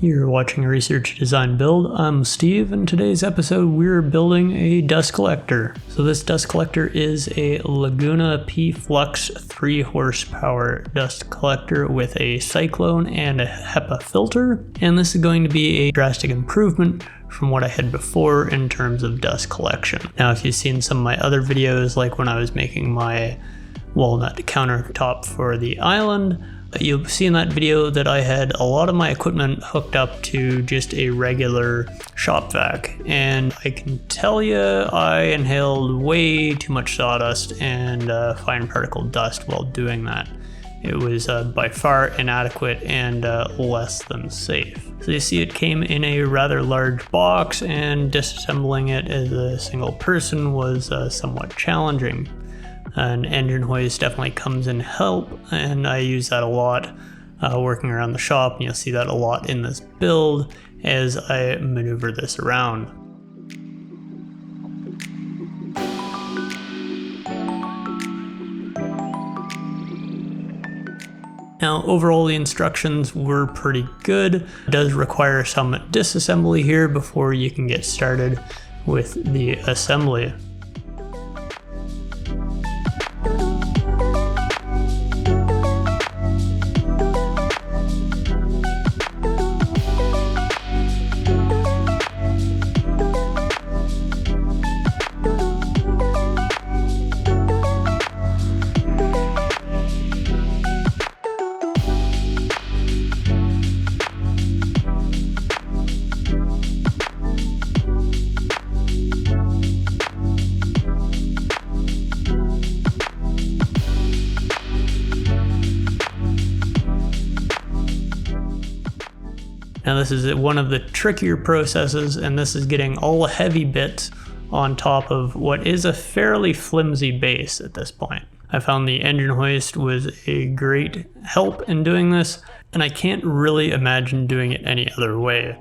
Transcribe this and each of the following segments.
You're watching a Research Design Build. I'm Steve. In today's episode, we're building a dust collector. So this dust collector is a Laguna P-Flux 3 horsepower dust collector with a Cyclone and a HEPA filter. And this is going to be a drastic improvement from what I had before in terms of dust collection. Now, if you've seen some of my other videos, like when I was making my walnut countertop for the island, you'll see in that video that I had a lot of my equipment hooked up to just a regular shop vac, and I can tell you I inhaled way too much sawdust and fine particle dust while doing that. It was by far inadequate and less than safe. So you see it came in a rather large box, and disassembling it as a single person was somewhat challenging. An engine hoist definitely comes in help, and I use that a lot working around the shop, and you'll see that a lot in this build as I maneuver this around. Now, overall the instructions were pretty good. It does require some disassembly here before you can get started with the assembly. Now this is one of the trickier processes, and this is getting all the heavy bits on top of what is a fairly flimsy base at this point. I found the engine hoist was a great help in doing this, and I can't really imagine doing it any other way.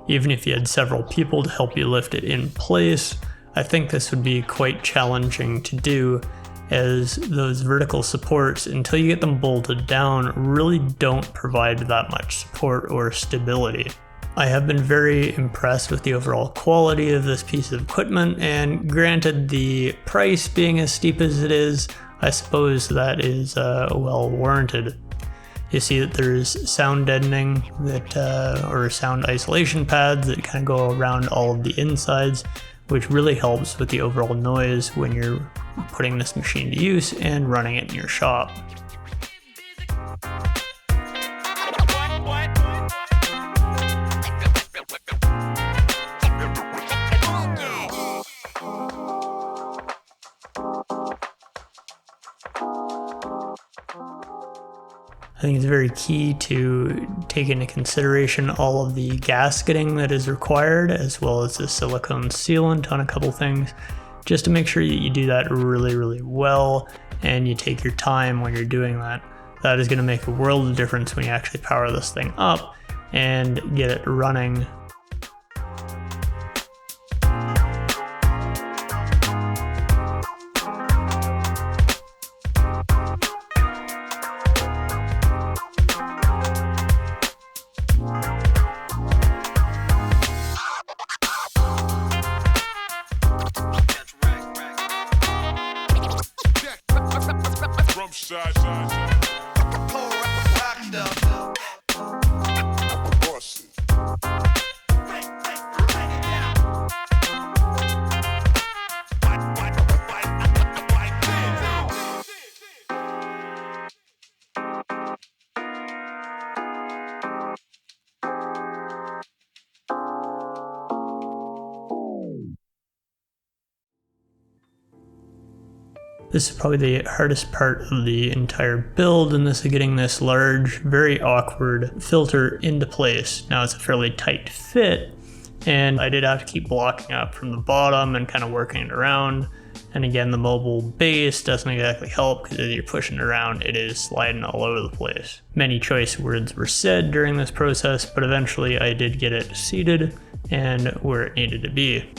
Even if you had several people to help you lift it in place, I think this would be quite challenging to do, as those vertical supports, until you get them bolted down, really don't provide that much support or stability. I have been very impressed with the overall quality of this piece of equipment, and granted, the price being as steep as it is, I suppose that is well warranted. You see that there's sound deadening or sound isolation pads that kind of go around all of the insides, which really helps with the overall noise when you're putting this machine to use and running it in your shop. I think it's very key to take into consideration all of the gasketing that is required, as well as the silicone sealant on a couple things, just to make sure that you do that really well, and you take your time when you're doing that. That is going to make a world of difference when you actually power this thing up and get it running. This is probably the hardest part of the entire build, and this is getting this large, very awkward filter into place. Now it's a fairly tight fit, and I did have to keep blocking up from the bottom and kind of working it around. And again, the mobile base doesn't exactly help, because as you're pushing it around, it is sliding all over the place. Many choice words were said during this process, but eventually I did get it seated and where it needed to be.